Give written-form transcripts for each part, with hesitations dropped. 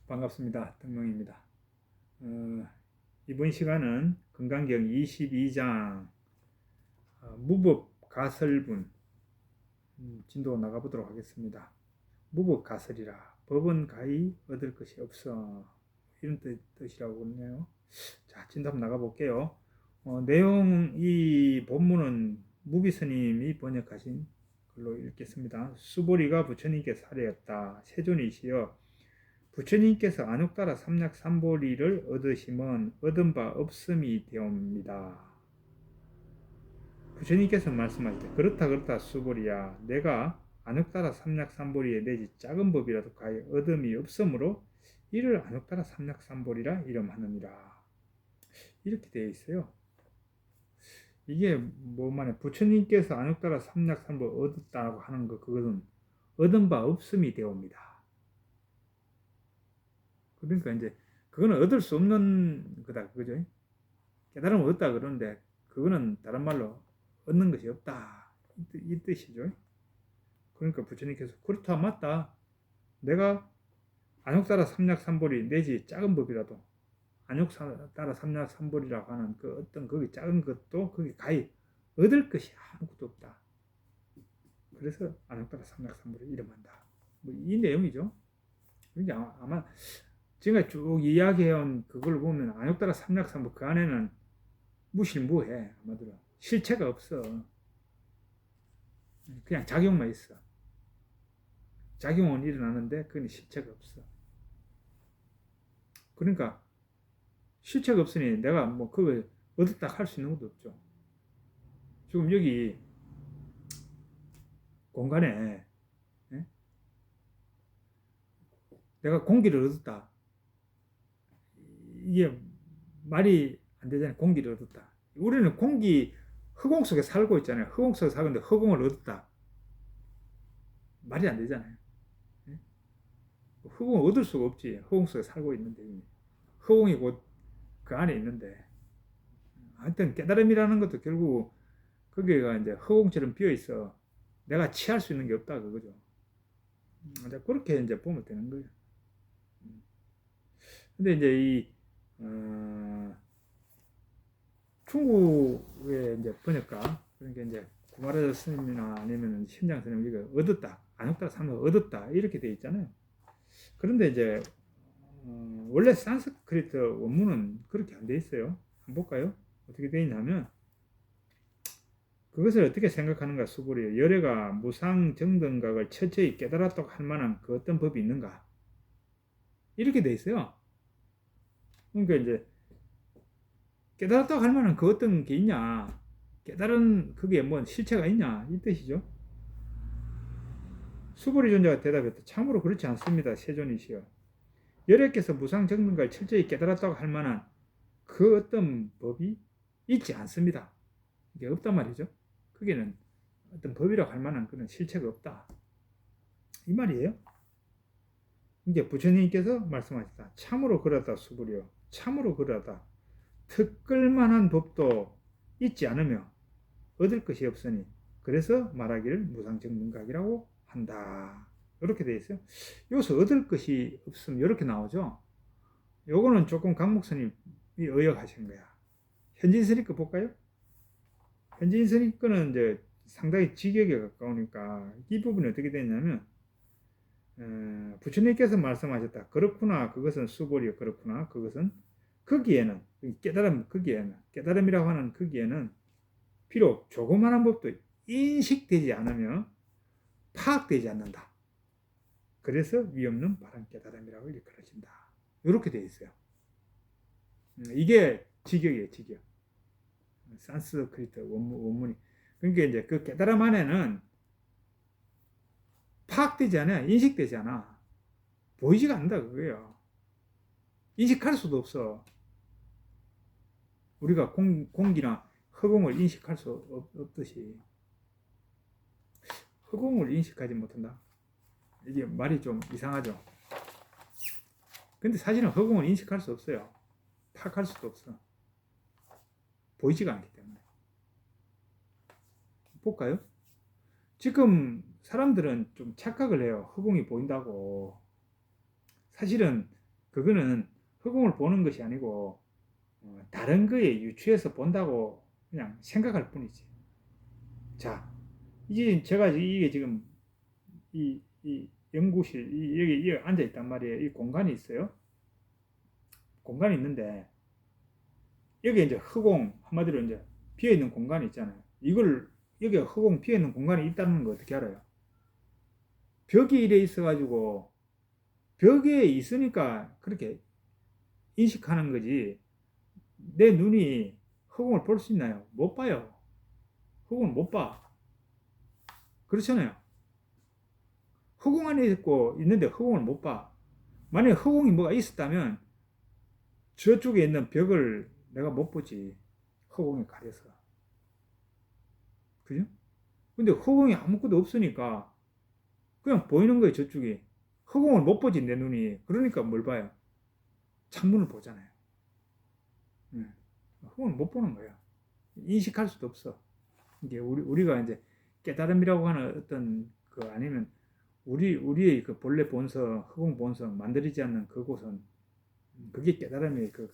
반갑습니다. 등롱입니다. 이번 시간은 건강경 22장 무법가설분 진도 나가보도록 하겠습니다. 무법가설이라 법은 가히 얻을 것이 없어, 이런 뜻이라고 하네요. 자, 진도 한번 나가볼게요. 내용, 이 본문은 무비스님이 번역하신 걸로 읽겠습니다. 수보리가 부처님께 살해였다. 세존이시여, 부처님께서 안욕따라 삼약삼보리를 얻으시면 얻은 바 없음이 되옵니다. 부처님께서 말씀하시되, 그렇다 수보리야, 내가 안욕따라 삼약삼보리에 내지 작은 법이라도 가히 얻음이 없으므로 이를 안욕따라 삼약삼보리라 이름하느니라. 이렇게 되어 있어요. 이게 뭐만에 부처님께서 안욕따라 삼약삼보를 얻었다고 하는 거, 그것은 얻은 바 없음이 되옵니다. 그러니까 이제 그거는 얻을 수 없는 거다, 그죠? 깨달음을 얻다 그러는데 그거는 다른 말로 얻는 것이 없다, 이 뜻이죠. 그러니까 부처님께서 그렇다, 맞다, 내가 안욕따라 삼약삼보리 내지 작은 법이라도, 안욕따라 삼약삼보리라고 하는 그 어떤 거기 작은 것도 거기 가히 얻을 것이 아무것도 없다. 그래서 안욕따라 삼약삼보리 이름한다. 뭐 이 내용이죠. 그러니까 아마 제가 쭉 이야기해온 그걸 보면 안욕따라 삼약삼보, 그 안에는 무실무해. 아마도 실체가 없어. 그냥 작용만 있어. 작용은 일어나는데 그건 실체가 없어. 그러니까 실체가 없으니 내가 뭐 그걸 얻었다 할 수 있는 것도 없죠. 지금 여기 공간에 내가 공기를 얻었다, 이게 말이 안 되잖아요. 공기를 얻었다. 우리는 흑공 속에 살고 있잖아요. 흑공 속에 살고 있는데 흑공을 얻었다, 말이 안 되잖아요. 흑공을 얻을 수가 없지. 흑공 속에 살고 있는데, 흑공이 곧 그 안에 있는데. 하여튼 깨달음이라는 것도 결국 거기가 이제 흑공처럼 비어 있어. 내가 취할 수 있는 게 없다, 그거죠. 그렇게 이제 보면 되는 거예요. 근데 이제 중국의 이제 번역가, 그러니까 이제 구마라 스님이나 아니면 신장 스님, 이거 얻었다, 안욕따라 삼약 얻었다, 이렇게 돼 있잖아요. 그런데 이제 원래 산스크리트 원문은 그렇게 안 돼 있어요. 한번 볼까요? 어떻게 돼 있냐면, 그것을 어떻게 생각하는가 수보리여, 열애가 무상정등각을 철저히 깨달았다고 할 만한 그 어떤 법이 있는가, 이렇게 돼 있어요. 그러니까 이제 깨달았다고 할 만한 그 어떤 게 있냐, 깨달은 그게 뭐 실체가 있냐, 이 뜻이죠. 수보리 존자가 대답했다. 참으로 그렇지 않습니다, 세존이시여. 열애께서 무상정등각을 철저히 깨달았다고 할 만한 그 어떤 법이 있지 않습니다. 이게 없단 말이죠. 그게는 어떤 법이라고 할 만한 그런 실체가 없다, 이 말이에요. 이게 부처님께서 말씀하셨다. 참으로 그러다 수보리여, 참으로 그러다. 특끌만한 법도 있지 않으며 얻을 것이 없으니 그래서 말하기를 무상정등각이라고 한다. 이렇게 되어 있어요. 여기서 얻을 것이 없으면 이렇게 나오죠. 요거는 조금 강목스님이 의역하신 거야. 현진스님 거 볼까요? 현진스님 거는 이제 상당히 직역에 가까우니까 이 부분이 어떻게 되냐면, 부처님께서 말씀하셨다. 그렇구나, 그것은 수보리여. 그렇구나, 그것은 거기에는, 깨달음이라고 하는 거기에는 비록 조그마한 법도 인식되지 않으며 파악되지 않는다. 그래서 위없는 바른 깨달음이라고 일컬어진다. 이렇게 되어 있어요. 이게 직역이에요, 직역. 산스크리트 원문이. 그러니까 이제 그 깨달음 안에는 파악되지 않아, 인식되지 않아, 보이지가 않는다, 그거예요. 인식할 수도 없어. 우리가 공기나 흑공을 인식할 수 없듯이 흑공을 인식하지 못한다. 이게 말이 좀 이상하죠. 근데 사실은 흑공을 인식할 수 없어요. 파악할 수도 없어. 보이지가 않기 때문에. 볼까요? 지금 사람들은 좀 착각을 해요. 흑공이 보인다고. 사실은 그거는 허공을 보는 것이 아니고 다른 거에 유추해서 본다고 그냥 생각할 뿐이지. 자, 이제 제가 이게 지금 이 연구실 여기 앉아 있단 말이에요. 이 공간이 있어요. 공간이 있는데 여기 이제 허공 한마디로 이제 비어 있는 공간이 있잖아요. 이걸 여기 허공 비어 있는 공간이 있다는 거 어떻게 알아요? 벽이 이래 있어가지고 벽에 있으니까 그렇게 인식하는 거지. 내 눈이 허공을 볼 수 있나요? 못 봐요. 허공을 못 봐. 그렇잖아요. 허공 안에 있고 있는데 허공을 못 봐. 만약에 허공이 뭐가 있었다면 저쪽에 있는 벽을 내가 못 보지. 허공에 가려서. 그죠? 근데 허공이 아무것도 없으니까 그냥 보이는 거예요, 저쪽이. 허공을 못 보지, 내 눈이. 그러니까 뭘 봐요? 창문을 보잖아요. 허공을 못 보는 거예요. 인식할 수도 없어. 이게 우리가 이제 깨달음이라고 하는 어떤 그 아니면 우리의 그 본래 본성, 허공 본성 만들지 않는 그곳은 그게 깨달음의 그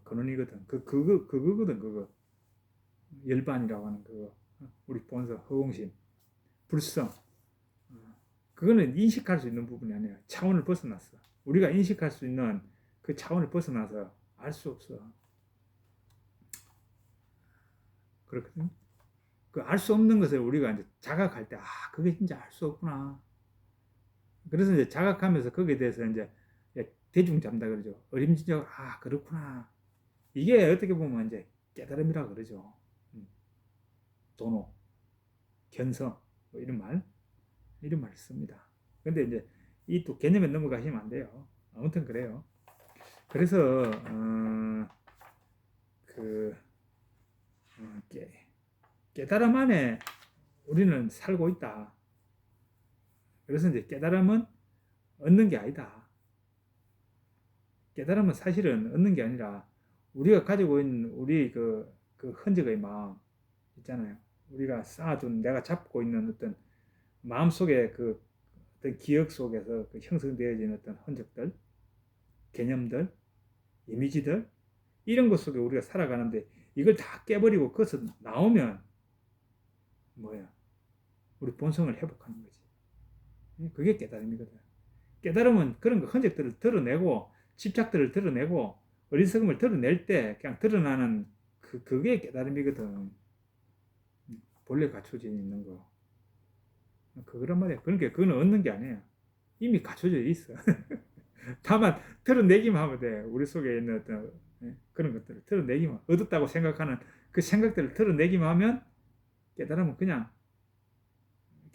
근원이거든. 그거거든, 그거. 열반이라고 하는 그거. 우리 본성, 허공심, 불성. 그거는 인식할 수 있는 부분이 아니야. 차원을 벗어났어. 우리가 인식할 수 있는 그 차원을 벗어나서 알 수 없어. 그렇거든. 그 알 수 없는 것을 우리가 이제 자각할 때, 그게 진짜 알 수 없구나. 그래서 이제 자각하면서 거기에 대해서 이제 대중 잡는다 그러죠. 어림짐작, 그렇구나. 이게 어떻게 보면 이제 깨달음이라 그러죠. 도노, 견성, 뭐 이런 말 씁니다. 근데 이제 이 또 개념에 넘어가시면 안 돼요. 아무튼 그래요. 그래서 그 깨달음 안에 우리는 살고 있다. 그래서 이제 깨달음은 얻는 게 아니다. 깨달음은 사실은 얻는 게 아니라 우리가 가지고 있는 우리 그 흔적의 마음 있잖아요. 우리가 쌓아둔 내가 잡고 있는 어떤 마음속에 그 어떤 기억 속에서 그 형성되어진 어떤 흔적들, 개념들, 이미지들 이런 것 속에 우리가 살아가는데 이걸 다 깨버리고 거기서 나오면 뭐야? 우리 본성을 회복하는 거지. 그게 깨달음이거든. 깨달음은 그런 거 흔적들을 드러내고 집착들을 드러내고 어리석음을 드러낼 때 그냥 드러나는 그게 깨달음이거든. 본래 갖춰져 있는 거. 그거란 말이야. 그러니까 그거는 얻는 게 아니야. 이미 갖춰져 있어. 다만 드러내기만 하면 돼. 우리 속에 있는 어떤 그런 것들을 드러내기만 얻었다고 생각하는 그 생각들을 드러내기만 하면 깨달음은 그냥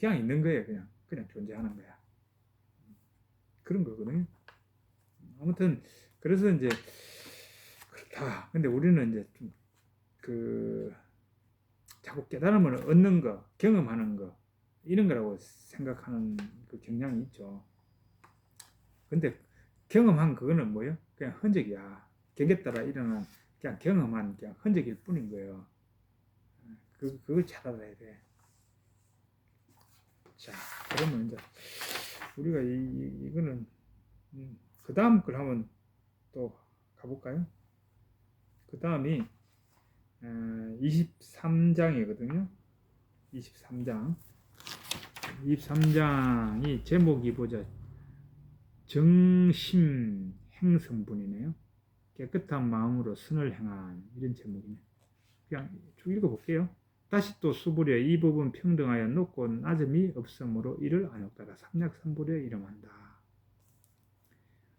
있는 거예요. 그냥 존재하는 거야. 그런 거거든요. 아무튼 그래서 이제 그렇다. 근데 우리는 이제 좀 자꾸 깨달음을 얻는 거, 경험하는 거 이런 거라고 생각하는 그 경향이 있죠. 근데 경험한 그거는 뭐예요? 그냥 흔적이야. 격에 따라 일어난 그냥 경험한 그냥 흔적일 뿐인 거예요. 그걸 잘 알아야 돼. 자, 그러면 이제 우리가 이거는 그 다음 걸 한번 또 가볼까요? 그 다음이 23장이거든요. 23장. 23장이 제목이 보자. 정심 행성분이네요. 깨끗한 마음으로 선을 행한 이런 제목이네. 그냥 쭉 읽어볼게요. 다시 또 수부려 이 법은 평등하여 높고 낮음이 없으므로 이를 안욕따라 삼약삼부려 이름한다.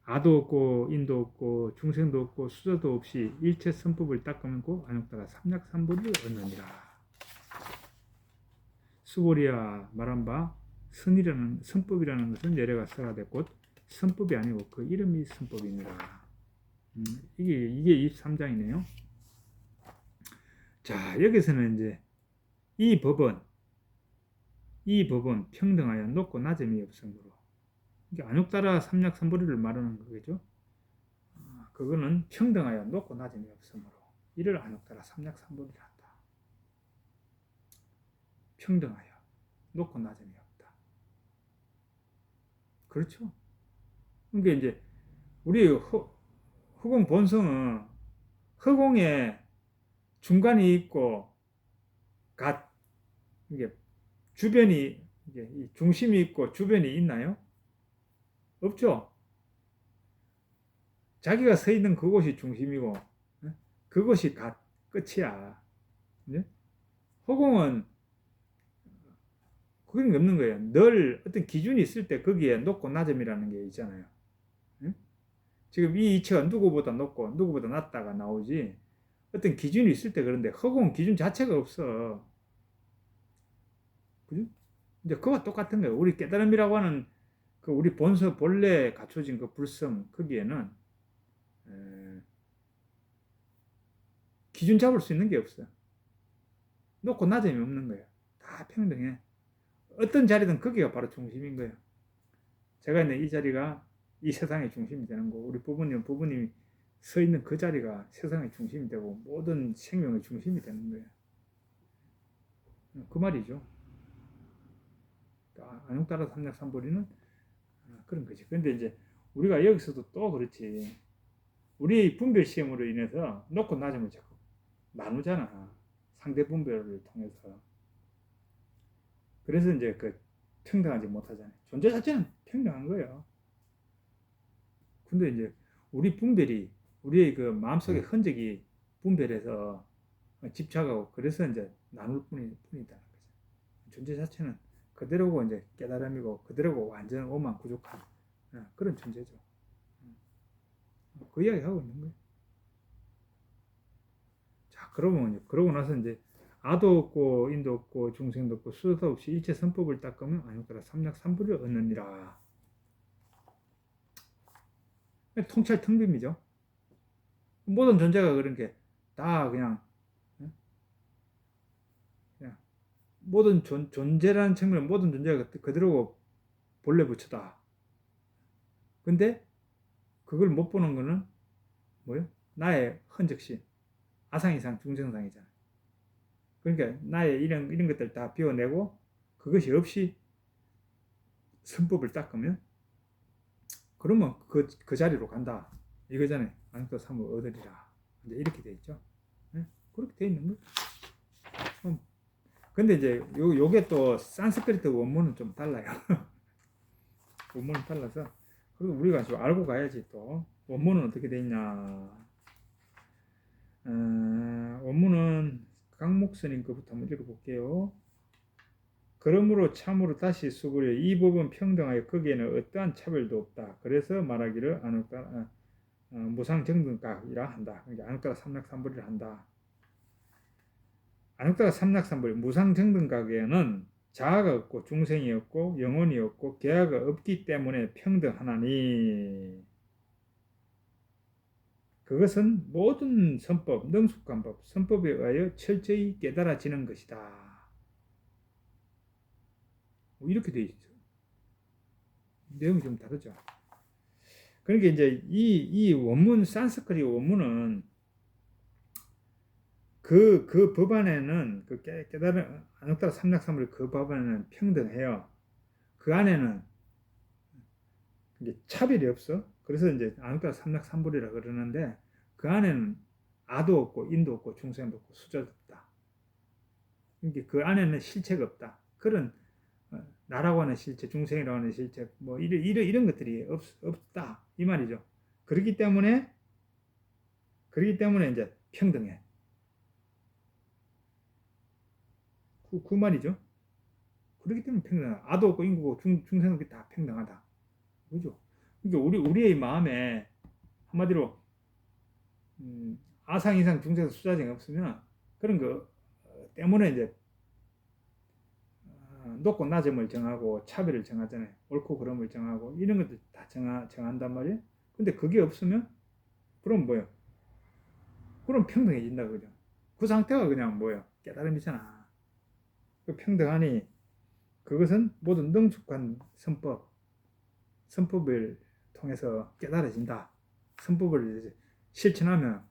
아도 없고 인도 없고 중생도 없고 수저도 없이 일체 선법을 닦아먹고 안욕따라 삼약삼부를 얻느니라. 수보리야 말한 바 선법이라는 것은 여래가 설하되 곧 선법이 아니고 그 이름이 선법이니라. 이게 23장이네요. 자, 여기서는 이제 이 법은 평등하여 높고 낮음이 없으므로 이게 안욕따라 삼약삼부리를 말하는 거겠죠. 그거는 평등하여 높고 낮음이 없으므로 이를 안욕따라 삼약삼부리를 한다. 평등하여 높고 낮음이 없다. 그렇죠. 그러니까 이제 우리 허공 본성은 허공에 중간이 있고 갓 이게 주변이 이게 중심이 있고 주변이 있나요? 없죠. 자기가 서 있는 그곳이 중심이고 그것이 갓 끝이야. 네? 허공은 그게 없는 거예요. 늘 어떤 기준이 있을 때 거기에 높고 낮음이라는 게 있잖아요. 응? 지금 이 이치가 누구보다 높고 누구보다 낮다가 나오지 어떤 기준이 있을 때 그런데 허공 기준 자체가 없어. 그죠? 이제 그와 똑같은 거예요. 우리 깨달음이라고 하는 그 우리 본래 갖춰진 그 불성 거기에는 기준 잡을 수 있는 게 없어. 높고 낮음이 없는 거예요. 다 평등해. 어떤 자리든 거기가 바로 중심인 거예요. 제가 있는 이 자리가 이 세상의 중심이 되는 거고 우리 부부님이 서 있는 그 자리가 세상의 중심이 되고 모든 생명의 중심이 되는 거예요. 그 말이죠. 안용따라 삼약삼보리는 그런 거지. 근데 이제 우리가 여기서도 또 그렇지. 우리의 분별 시험으로 인해서 높고 낮음을 자꾸 나누잖아. 상대 분별을 통해서. 그래서 이제 그 평등하지 못하잖아요. 존재 자체는 평등한 거예요. 근데 이제 우리 분별이 우리의 그 마음속의 흔적이 분별해서 집착하고 그래서 이제 나눌 뿐이다는 거죠. 존재 자체는 그대로고 이제 깨달음이고 그대로고 완전 오만 부족한 그런 존재죠. 그 이야기 하고 있는 거예요. 자, 그러고 나서 이제 아도 없고 인도 없고 중생도 없고 수도 없이 일체 선법을 닦으면 아니더라 삼약삼불을 얻느니라. 통찰 텅빔이죠. 모든 존재가 그런 게 다 그냥 모든 존재라는 측면 모든 존재가 그대로 본래 부처다. 근데 그걸 못 보는 거는 뭐요? 나의 흔적신, 아상이상, 중생상이잖아. 그러니까 나의 이런 것들 다 비워내고 그것이 없이 선법을 닦으면 그러면 그 자리로 간다. 이거잖아요. 안또 삼을 얻으리라. 이제 이렇게 돼 있죠. 네? 그렇게 돼 있는 거. 근데 이제 요게 또 산스크리트 원문은 좀 달라요. 원문은 달라서 그리고 우리가 좀 알고 가야지 또 원문은 어떻게 돼 있냐. 원문은 강목선인 것부터 한번 읽어볼게요. 그러므로 참으로 다시 수구려 이 법은 평등하여 거기에는 어떠한 차별도 없다. 그래서 말하기를 안옥따라 무상정등각이라 한다. 그러니까 안옥따라 삼락삼불이라 한다. 안옥따라 삼락삼불 무상정등각에는 자아가 없고 중생이 없고 영혼이 없고 계하가 없기 때문에 평등하나니 그것은 모든 선법, 능숙한 법, 선법에 의하여 철저히 깨달아지는 것이다. 이렇게 돼 있죠. 내용이 좀 다르죠. 그러니까 이제 이 원문 산스크리트 원문은 그 법안에는 그 깨달은 안옥따라 삼락삼불 그 법안에는 평등해요. 그 안에는 이제 차별이 없어. 그래서 이제 안옥따라 삼락삼불이라 그러는데 그 안에는 아도 없고 인도 없고 중생도 없고 수저도 없다. 그러니까 그 안에는 실체가 없다. 그런 나라고 하는 실체, 중생이라고 하는 실체, 뭐 이런 것들이 없다 이 말이죠. 그렇기 때문에 이제 평등해. 그 말이죠. 그렇기 때문에 평등하다. 아도 없고 인구고 중생도 없고 다 평등하다. 그죠? 그러니까 우리의 마음에 한마디로 아상 이상 중생 수자증이 없으면 그런 거 때문에 이제 높고 낮음을 정하고 차별을 정하잖아요. 옳고 그름을 정하고 이런 것들 다 정한단 말이에요. 근데 그게 없으면 그럼 뭐예요? 그럼 평등해진다 그죠? 그 상태가 그냥 뭐예요? 깨달음이잖아. 그 평등하니 그것은 모든 능숙한 선법을 통해서 깨달아진다. 선법을 실천하면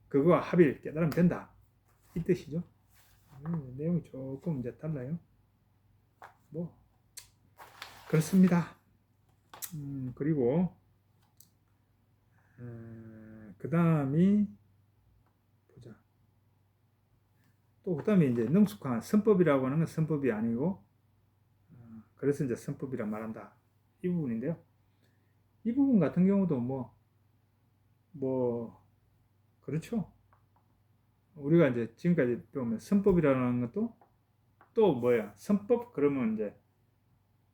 그거와 합일 깨달으면 된다. 이 뜻이죠. 내용이 조금 이제 달라요. 뭐 그렇습니다. 그리고 그 다음이 보자. 또 그 다음에 이제 능숙한 선법이라고 하는 건 선법이 아니고 그래서 이제 선법이라 말한다. 이 부분인데요. 이 부분 같은 경우도 그렇죠. 우리가 이제 지금까지 보면 선법이라는 것도 또 뭐야? 선법 그러면 이제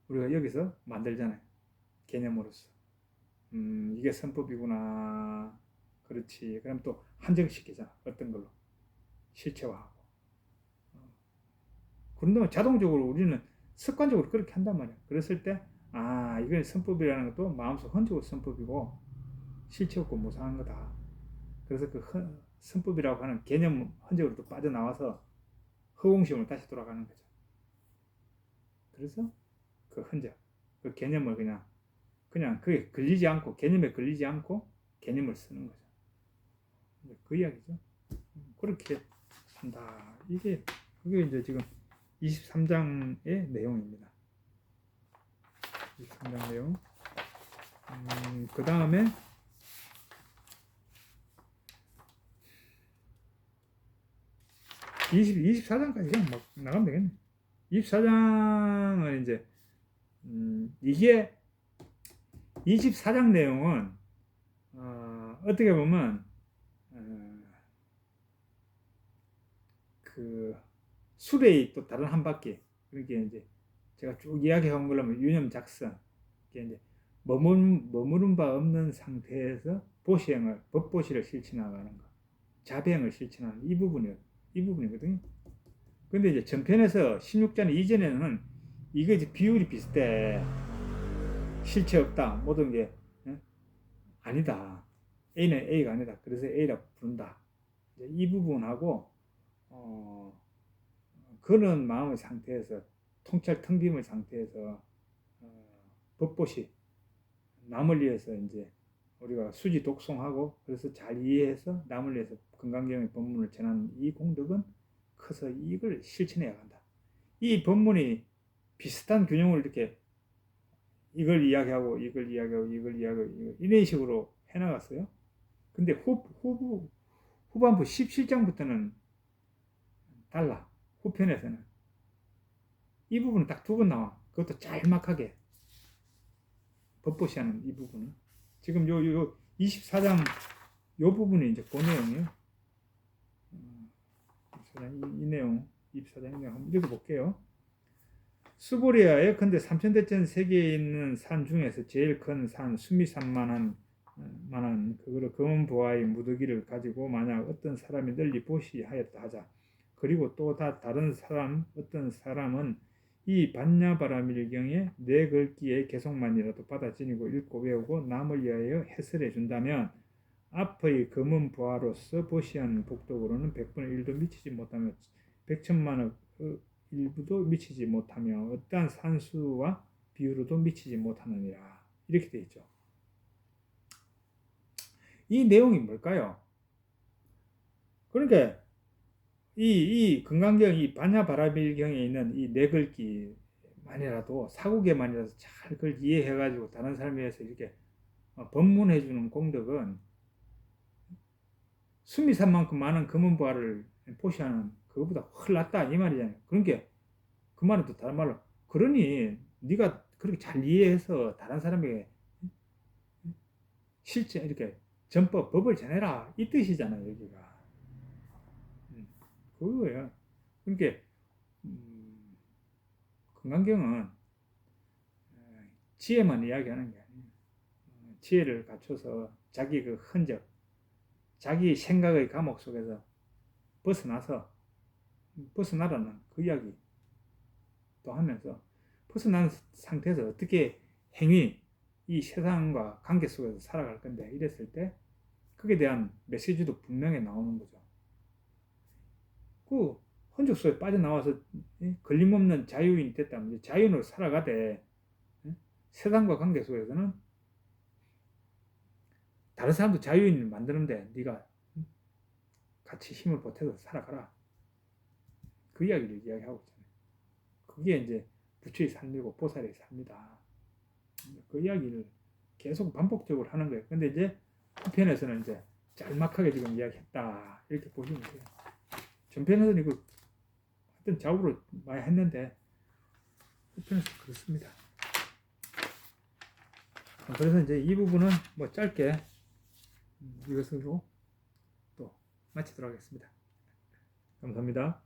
우리가 여기서 만들잖아요. 개념으로서. 이게 선법이구나. 그렇지. 그럼 또 한정시키잖아. 어떤 걸로. 실체화하고. 그런데 자동적으로 우리는 습관적으로 그렇게 한단 말이야. 그랬을 때, 이건 선법이라는 것도 마음속 헌적으로 선법이고, 실체 없고 무상한 거다. 그래서 그 선법이라고 하는 개념 헌적으로 또 빠져나와서 허공심으로 다시 돌아가는 거죠. 그래서 그 헌적, 그 개념을 그냥 그게 걸리지 않고, 개념에 걸리지 않고 개념을 쓰는 거죠. 그 이야기죠. 그렇게 한다. 그게 이제 지금 23장의 내용입니다. 23장 내용. 그 다음에 24장까지 그냥 막 나가면 되겠네. 24장은 이제 이게 24장 내용은 어떻게 보면 그 수레의 또 다른 한 바퀴. 그러니까 이제 제가 쭉 이야기한 걸로 유념 작성. 이제 머무른 바 없는 상태에서 법보시를 실천하는 거. 자배행을 실천하는 이 부분이거든요. 근데 이제 전편에서 16장 이전에는 이게 이제 비율이 비슷해. 실체 없다. 모든 게 아니다. A는 A가 아니다. 그래서 A라 부른다. 이 부분하고 그런 마음의 상태에서 통찰 텅 빈의 상태에서 법보시 남을 위해서 이제 우리가 수지 독송하고 그래서 잘 이해해서 남을 위해서 금강경의 법문을 전하는 이 공덕은 커서 이걸 실천해야 한다. 이 법문이 비슷한 균형을 이렇게 이걸 이야기하고 이런 식으로 해나갔어요. 근데 후반부 17장부터는 달라. 후편에서는 이 부분은 딱 두 번 나와. 그것도 짤막하게 법보시하는 이 부분은 지금 요 24장 요 부분이 이제 그 내용이에요. 이 내용 24장 내용 한번 읽어볼게요. 수보리아에 근데 3000대천 세계에 있는 산 중에서 제일 큰 산 수미산만한 그거를 검은 보화의 무더기를 가지고 만약 어떤 사람이 널리 보시하였다 하자. 그리고 또 다른 어떤 사람은 이 반야바라밀경에 내 글귀의 개송만이라도 받아 지니고 읽고 외우고 남을 위하여 해설해 준다면 앞의 검은 보화로서 보시한 복덕으로는 100분의 1도 미치지 못하며 100천만의 일부도 미치지 못하며 어떠한 산수와 비유로도 미치지 못하느니라. 이렇게 되어 있죠. 이 내용이 뭘까요? 그러니까 이 금강경, 이 반야바라밀경에 있는 이 네 글귀만이라도 사국에만이라도 잘 그걸 이해해가지고 다른 사람에 의해서 이렇게 법문해주는 공덕은 수미산만큼 많은 검은보화를 포시하는 그거보다 훨 낫다 이 말이잖아요. 그러니까 그 말은 또 다른 말로 그러니 네가 그렇게 잘 이해해서 다른 사람에게 실제 이렇게 전법 법을 전해라 이 뜻이잖아요. 여기가 그거예요. 그러니까 금강경은 지혜만 이야기하는 게 아니에요. 지혜를 갖춰서 자기 그 흔적, 자기 생각의 감옥 속에서 벗어나라는 그 이야기 또 하면서 벗어난 상태에서 어떻게 이 세상과 관계 속에서 살아갈 건데 이랬을 때 그에 대한 메시지도 분명히 나오는 거죠. 그 흔적 속에 빠져나와서 걸림없는 자유인이 됐다면 자유인으로 살아가되 세상과 관계 속에서는 다른 사람도 자유인을 만드는데 네가 같이 힘을 보태서 살아가라. 그 이야기를 이야기하고 있잖아요. 그게 이제 부처의 삶이고 보살의 삶이다. 그 이야기를 계속 반복적으로 하는 거예요. 근데 이제 한편에서는 이제 짤막하게 지금 이야기했다 이렇게 보시면 돼요. 전편에서는 이거 하여튼 좌우로 많이 했는데 후편에서 그렇습니다. 그래서 이제 이 부분은 뭐 짧게 이것으로 또 마치도록 하겠습니다. 감사합니다.